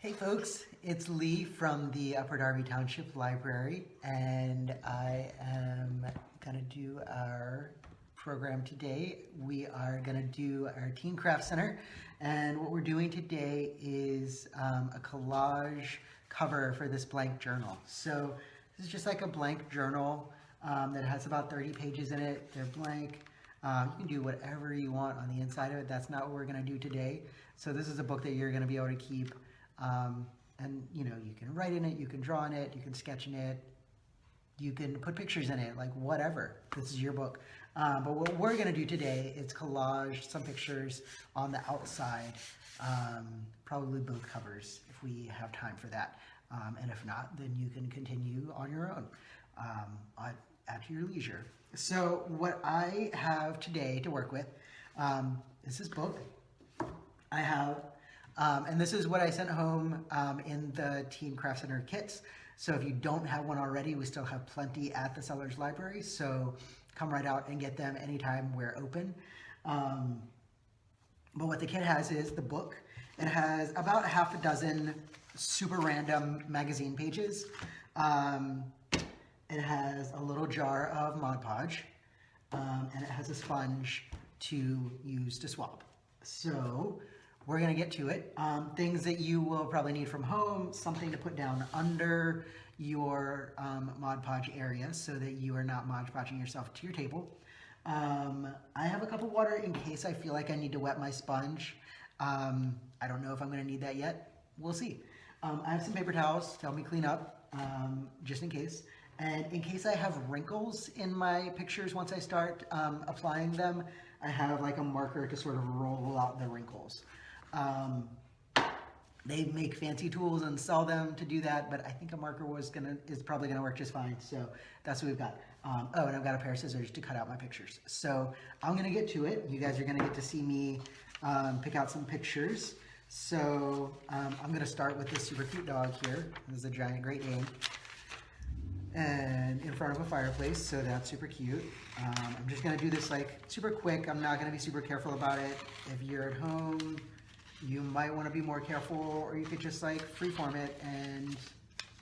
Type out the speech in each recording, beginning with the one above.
Hey folks, it's Lee from the Upper Darby Township Library, and I am going to do our program today. We are going to do our Teen Craft Center, and what we're doing today is a collage cover for this blank journal. So this is just like a blank journal that has about 30 pages in it. They're blank. You can do whatever you want on the inside of it. That's not what we're going to do today. So this is a book that you're going to be able to keep. And you know, you can write in it, you can draw in it, you can sketch in it, you can put pictures in it, like whatever. This is your book. But what we're going to do today is collage some pictures on the outside, probably both covers if we have time for that. And if not, then you can continue on your own at your leisure. So what I have today to work with is this book. I have and this is what I sent home in the Teen Craft Center kits. So if you don't have one already, we still have plenty at the Sellers Library. So come right out and get them anytime we're open. But what the kit has is the book. It has about half a dozen super random magazine pages. It has a little jar of Mod Podge, and it has a sponge to use to swab. So we're going to get to it. Things that you will probably need from home, something to put down under your Mod Podge area so that you are not Mod Podging yourself to your table. I have a cup of water in case I feel like I need to wet my sponge. I don't know if I'm going to need that yet. We'll see. I have some paper towels to help me clean up, just in case. And in case I have wrinkles in my pictures once I start applying them, I have like a marker to sort of roll out the wrinkles. They make fancy tools and sell them to do that, but I think a marker is probably gonna work just fine. So that's what we've got. Oh, and I've got a pair of scissors to cut out my pictures. So I'm gonna get to it. You guys are gonna get to see me pick out some pictures. So I'm gonna start with this super cute dog here. This is a giant Great Dane. And in front of a fireplace, so that's super cute. I'm just gonna do this like super quick. I'm not gonna be super careful about it. If you're at home, you might want to be more careful, or you could just like freeform it and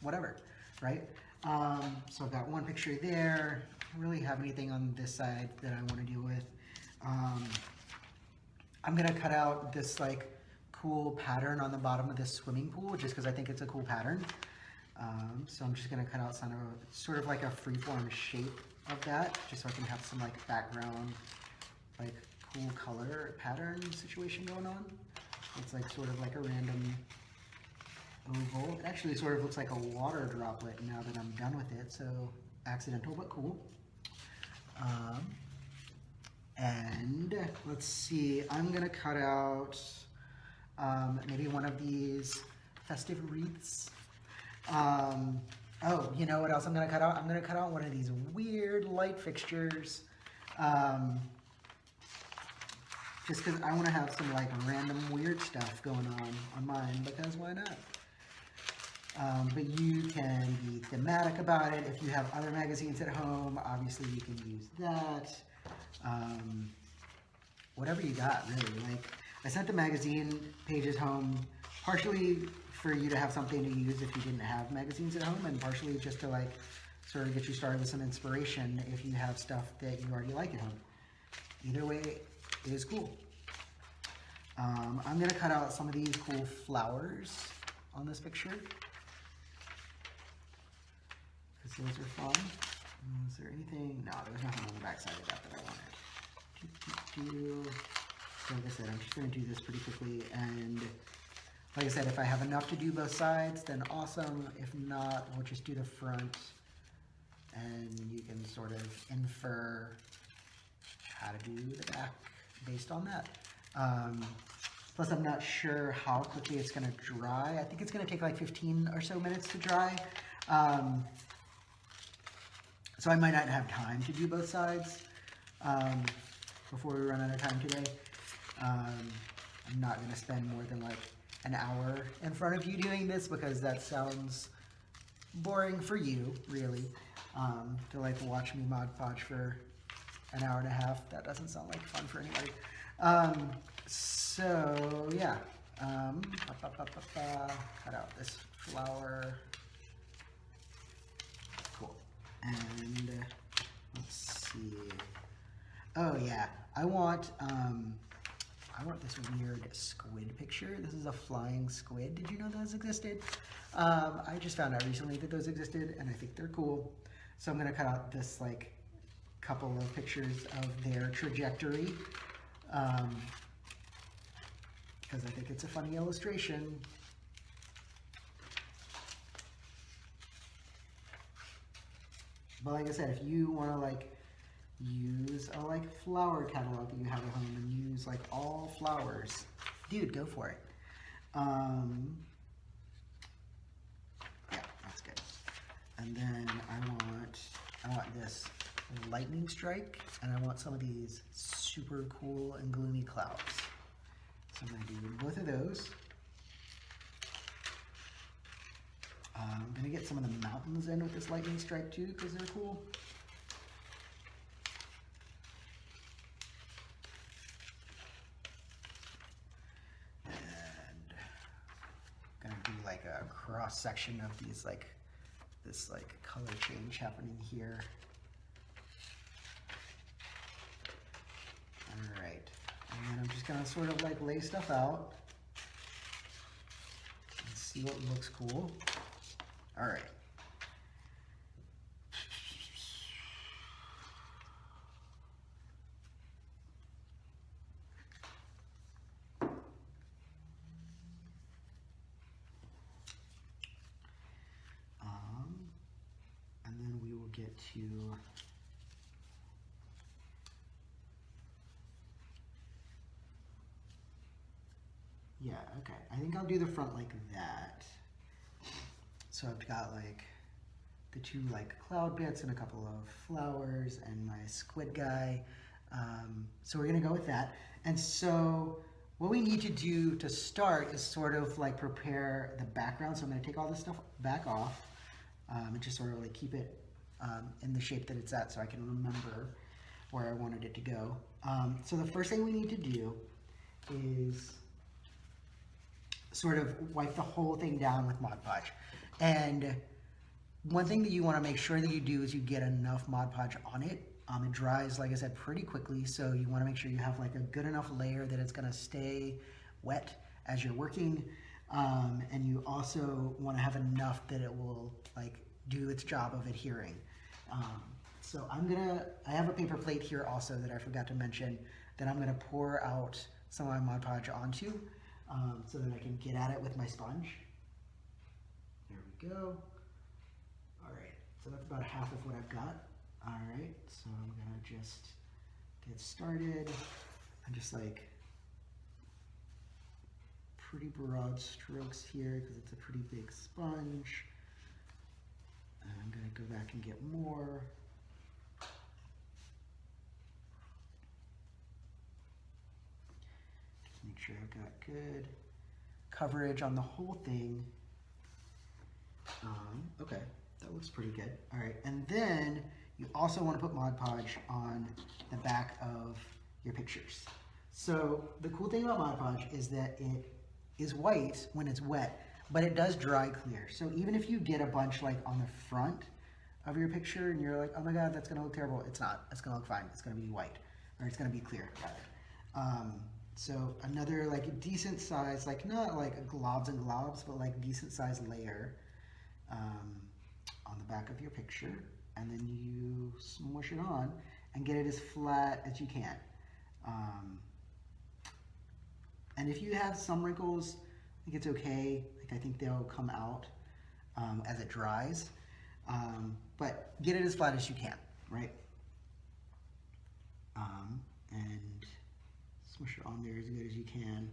whatever, right? So I've got one picture there. I don't really have anything on this side that I want to deal with. I'm gonna cut out this like cool pattern on the bottom of this swimming pool just because I think it's a cool pattern. So I'm just gonna cut out sort of like a freeform shape of that, just so I can have some like background, like cool color pattern situation going on. It's like sort of like a random oval. It actually sort of looks like a water droplet now that I'm done with it, so accidental but cool. And let's see, I'm gonna cut out maybe one of these festive wreaths. Oh, you know what else I'm gonna cut out? I'm gonna cut out one of these weird light fixtures. Just because I want to have some like random weird stuff going on mine, because why not? But you can be thematic about it. If you have other magazines at home, obviously you can use that. Whatever you got, really. Like, I sent the magazine pages home partially for you to have something to use if you didn't have magazines at home, and partially just to like sort of get you started with some inspiration if you have stuff that you already like at home. Either way, it is cool. I'm gonna cut out some of these cool flowers on this picture, because those are fun. Is there anything? No, there's nothing on the back side of that I wanted. So like I said, I'm just gonna do this pretty quickly, and like I said, if I have enough to do both sides, then awesome. If not, we'll just do the front, and you can sort of infer how to do the back based on that. Plus, I'm not sure how quickly it's going to dry. I think it's going to take like 15 or so minutes to dry. So I might not have time to do both sides before we run out of time today. I'm not going to spend more than like an hour in front of you doing this, because that sounds boring for you, really, to like watch me Mod Podge for an hour and a half. That doesn't sound like fun for anybody. So yeah, Cut out this flower. Cool. And let's see. Oh yeah, I want this weird squid picture. This is a flying squid. Did you know those existed? I just found out recently that those existed, and I think they're cool. So I'm gonna cut out this like couple of pictures of their trajectory, because I think it's a funny illustration. But like I said, if you want to like use a like flower catalog that you have at home and use like all flowers, dude, go for it. Yeah, that's good. And then I want this lightning strike, and I want some of these super cool and gloomy clouds. So I'm going to do both of those. I'm going to get some of the mountains in with this lightning strike too, because they're cool. And I'm going to do like a cross section of these this color change happening here. All right, and then I'm just going to sort of like lay stuff out and see what looks cool. All right. And then we will get to okay. I think I'll do the front like that. So I've got like the two like cloud bits and a couple of flowers and my squid guy. So we're gonna go with that. And so what we need to do to start is sort of like prepare the background. So I'm gonna take all this stuff back off and just sort of like keep it in the shape that it's at so I can remember where I wanted it to go. So the first thing we need to do is sort of wipe the whole thing down with Mod Podge. And one thing that you want to make sure that you do is you get enough Mod Podge on it. It dries, like I said, pretty quickly, so you want to make sure you have like a good enough layer that it's going to stay wet as you're working. And you also want to have enough that it will like do its job of adhering. So I have a paper plate here also that I forgot to mention that I'm going to pour out some of my Mod Podge onto so that I can get at it with my sponge. There we go. All right, so that's about half of what I've got. All right, so I'm gonna just get started. I'm just like pretty broad strokes here because it's a pretty big sponge. And I'm gonna go back and get more. Just make sure I've got good coverage on the whole thing. Okay, that looks pretty good. All right, and then you also want to put Mod Podge on the back of your pictures. So the cool thing about Mod Podge is that it is white when it's wet, but it does dry clear. So even if you get a bunch like on the front of your picture and you're like, oh my God, that's gonna look terrible. It's not, it's gonna look fine. It's gonna be white, or it's gonna be clear rather. So another like decent size, like not like globs and globs, but like decent size layer on the back of your picture, and then you smush it on and get it as flat as you can. And if you have some wrinkles, I think it's okay. Like I think they'll come out as it dries, but get it as flat as you can, right? And smush it on there as good as you can.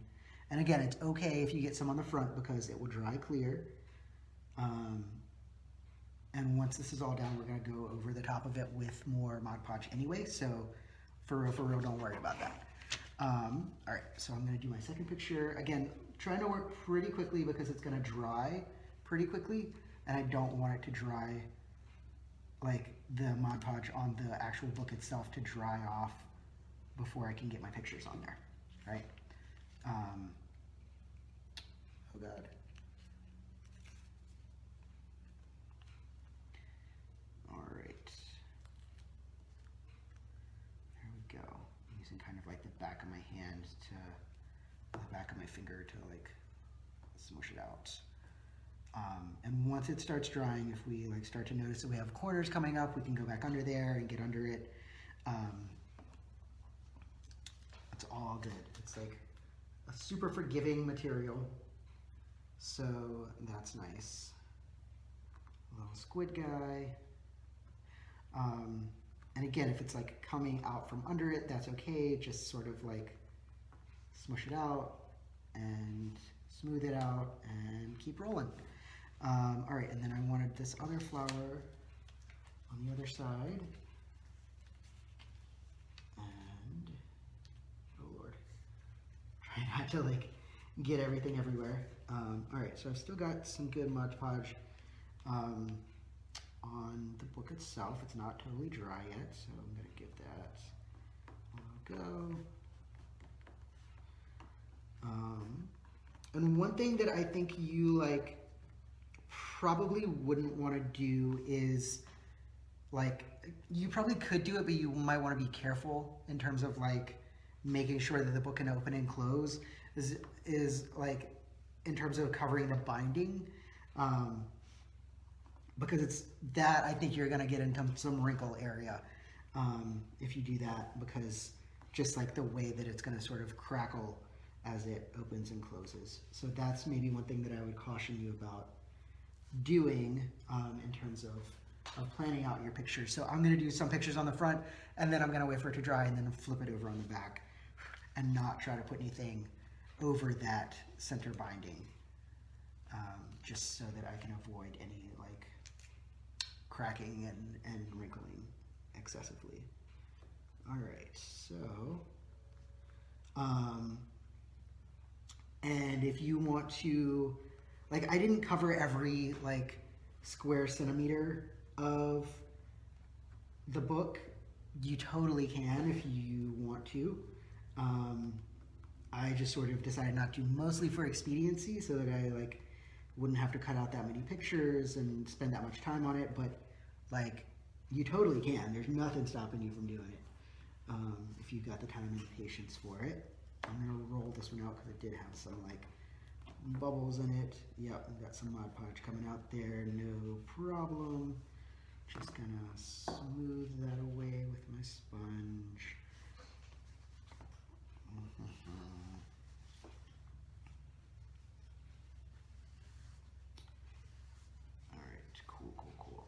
And again, it's okay if you get some on the front because it will dry clear. And once this is all done, we're gonna go over the top of it with more Mod Podge anyway, so for real, don't worry about that. All right, so I'm gonna do my second picture. Again, trying to work pretty quickly because it's gonna dry pretty quickly, and I don't want it to dry, like the Mod Podge on the actual book itself to dry off before I can get my pictures on there, right? Oh God. All right. There we go. I'm using kind of like the back of my hand to, the back of my finger to like smush it out. And once it starts drying, if we like start to notice that we have corners coming up, we can go back under there and get under it. It's all good. It's like a super forgiving material, so that's nice. A little squid guy. And again, if it's like coming out from under it, that's okay. Just sort of like smush it out and smooth it out and keep rolling. All right, and then I wanted this other flower on the other side. And, oh Lord, try not to like get everything everywhere. All right, so I've still got some good Mod Podge on the book itself. It's not totally dry yet, so I'm gonna give that a go. And one thing that I think you like probably wouldn't want to do is like, you probably could do it, but you might want to be careful in terms of like making sure that the book can open and close is like in terms of covering the binding, because it's that I think you're gonna get into some wrinkle area if you do that, because just like the way that it's gonna sort of crackle as it opens and closes. So that's maybe one thing that I would caution you about doing in terms of planning out your pictures. So I'm gonna do some pictures on the front, and then I'm gonna wait for it to dry and then flip it over on the back and not try to put anything over that center binding, just so that I can avoid any like cracking and wrinkling excessively. All right, so, and if you want to, like, I didn't cover every like square centimeter of the book. You totally can if you want to. I just sort of decided not to, mostly for expediency, so that I like wouldn't have to cut out that many pictures and spend that much time on it. But like, you totally can. There's nothing stopping you from doing it if you've got the time and the patience for it. I'm gonna roll this one out because it did have some like bubbles in it. Yep, I've got some Mod Podge coming out there, no problem. Just gonna smooth that away with my sponge. All right, cool.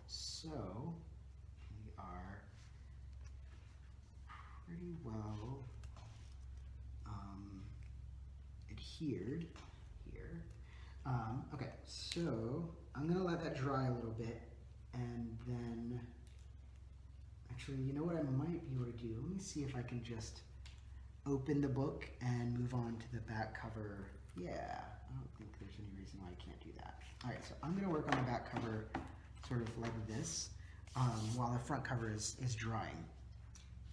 So we are pretty well adhered here. Okay, so I'm gonna let that dry a little bit, and then actually, you know what I might be able to do? Let me see if I can just open the book and move on to the back cover. Yeah, I don't think there's any reason why I can't do that. All right, so I'm gonna work on the back cover sort of like this while the front cover is drying.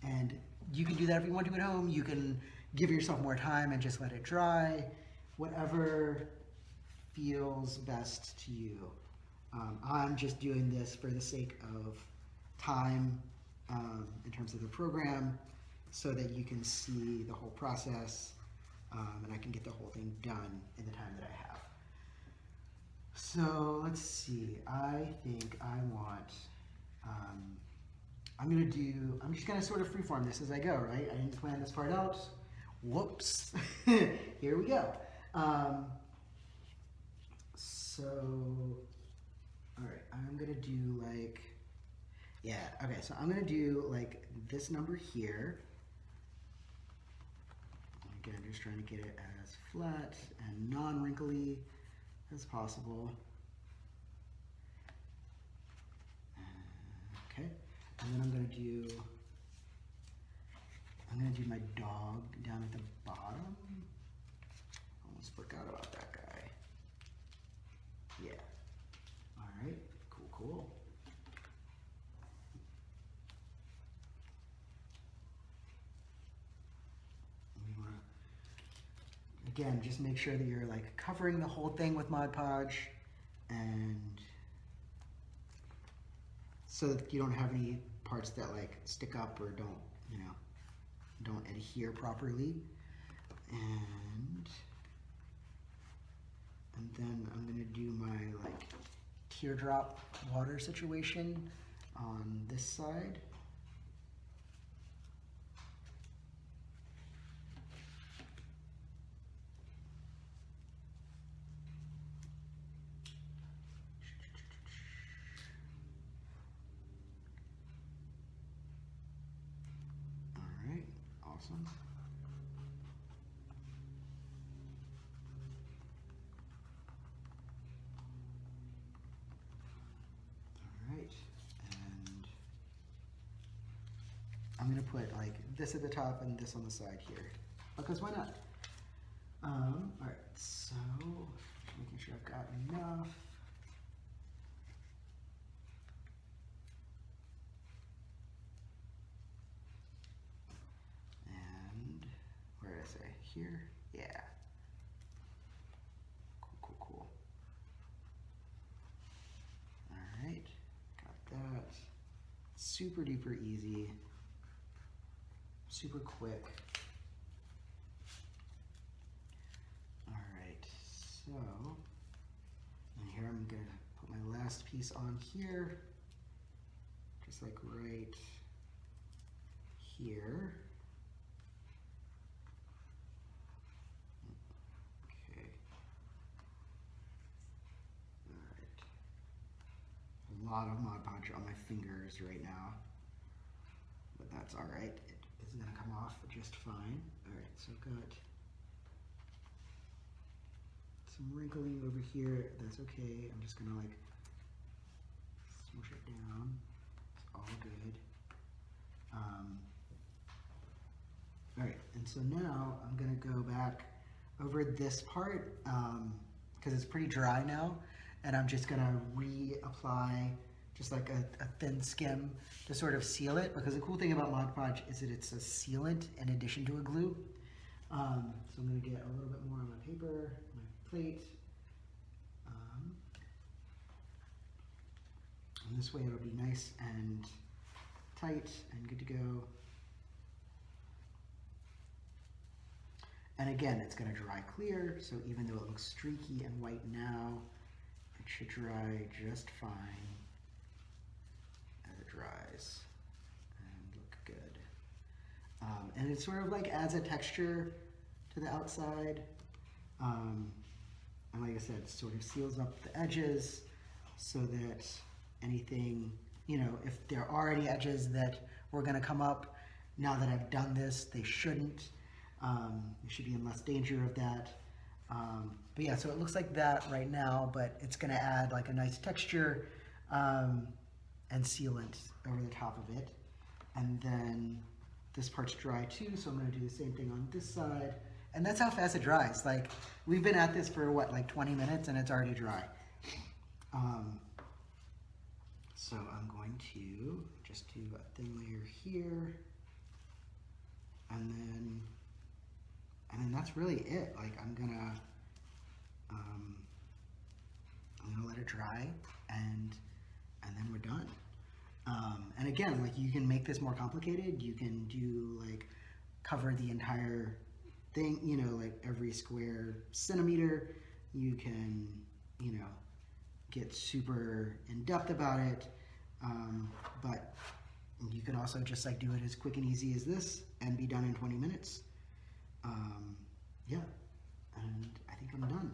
And you can do that if you want to at home. You can give yourself more time and just let it dry, whatever feels best to you. I'm just doing this for the sake of time in terms of the program, so that you can see the whole process and I can get the whole thing done in the time that I have. So let's see, I think I want, I'm just gonna sort of freeform this as I go, right? I didn't plan this part out. Whoops, here we go. So, all right, I'm gonna do like, yeah, okay, so I'm gonna do like this number here. Again, just trying to get it as flat and non-wrinkly as possible. Okay, and then I'm gonna do my dog down at the bottom. Almost forgot about that guy. Yeah. All right, cool. again, just make sure that you're like covering the whole thing with Mod Podge, and so that you don't have any parts that like stick up or don't, you know, don't adhere properly. And then I'm gonna do my like teardrop water situation on this side. All right, awesome. And I'm gonna put like this at the top and this on the side here, because why not? All right, so making sure I've got enough. And where did I say? Here? Yeah. Cool. All right, got that. Super duper easy, super quick. All right, so, and here I'm gonna put my last piece on here, just like right here. Okay. All right. A lot of Mod Podge on my fingers right now, but that's all right. It is gonna come off just fine. All right, so I've got some wrinkling over here. That's okay. I'm just gonna like smush it down. It's all good. All right, and so now I'm gonna go back over this part because it's pretty dry now, and I'm just gonna reapply just like a thin skim to sort of seal it, because the cool thing about Mod Podge is that it's a sealant in addition to a glue. So I'm gonna get a little bit more on my paper, my plate. And this way it'll be nice and tight and good to go. And again, it's gonna dry clear, so even though it looks streaky and white now, it should dry just fine as it dries and look good. And it sort of like adds a texture to the outside. And like I said, it sort of seals up the edges so that anything, you know, if there are any edges that were gonna come up, now that I've done this, they shouldn't. You should be in less danger of that. But yeah, so it looks like that right now, but it's gonna add like a nice texture and sealant over the top of it. And then this part's dry too, so I'm gonna do the same thing on this side. And that's how fast it dries. Like, we've been at this for what, like 20 minutes, and it's already dry. So I'm going to just do a thin layer here, and then that's really it. Like, I'm gonna let it dry, and then we're done. And again, like, you can make this more complicated. You can do like cover the entire thing, you know, like every square centimeter. You can, you know, get super in depth about it. But you can also just like do it as quick and easy as this and be done in 20 minutes. Yeah, and I think I'm done,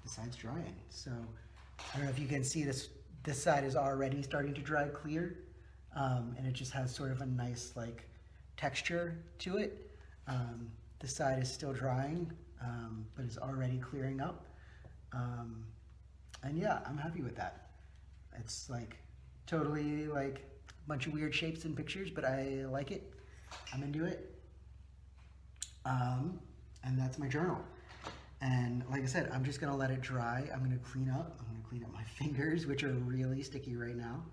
besides drying. So I don't know if you can see this side is already starting to dry clear, and it just has sort of a nice like texture to it. This side is still drying, but it's already clearing up. And yeah, I'm happy with that. It's like totally like a bunch of weird shapes and pictures, but I like it. I'm into it. And that's my journal. And like I said, I'm just gonna let it dry. I'm gonna clean up. I'm gonna clean up my fingers, which are really sticky right now.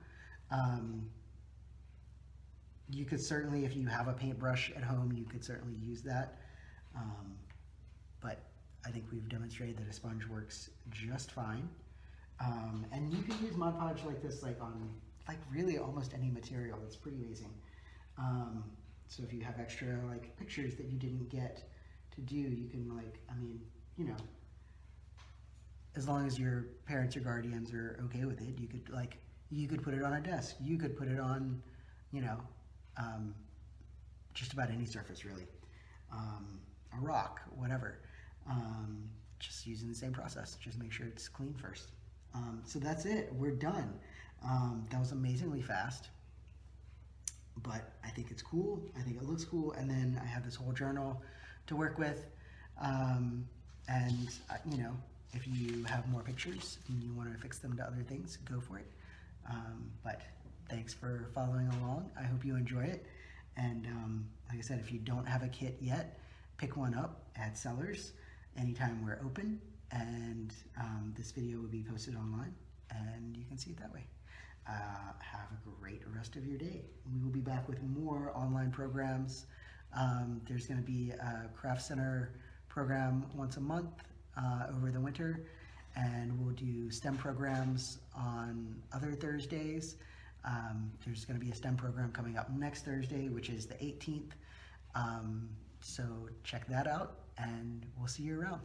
You could certainly, if you have a paintbrush at home, you could certainly use that. But I think we've demonstrated that a sponge works just fine. And you can use Mod Podge like this, like on like really almost any material. It's pretty amazing. So if you have extra like pictures that you didn't get to do, you can like, I mean, you know, as long as your parents or guardians are okay with it, you could put it on a desk. You could put it on, you know, just about any surface really. A rock, whatever. Just using the same process. Just make sure it's clean first. So that's it. We're done. That was amazingly fast. But I think it's cool. I think it looks cool. And then I have this whole journal to work with. You know, if you have more pictures and you want to fix them to other things, go for it. But thanks for following along. I hope you enjoy it. And like I said, if you don't have a kit yet, pick one up at Sellers anytime we're open. And this video will be posted online and you can see it that way. Have a great rest of your day. We will be back with more online programs. There's going to be a Craft Center program once a month over the winter, and we'll do STEM programs on other Thursdays. There's going to be a STEM program coming up next Thursday, which is the 18th. So check that out, and we'll see you around.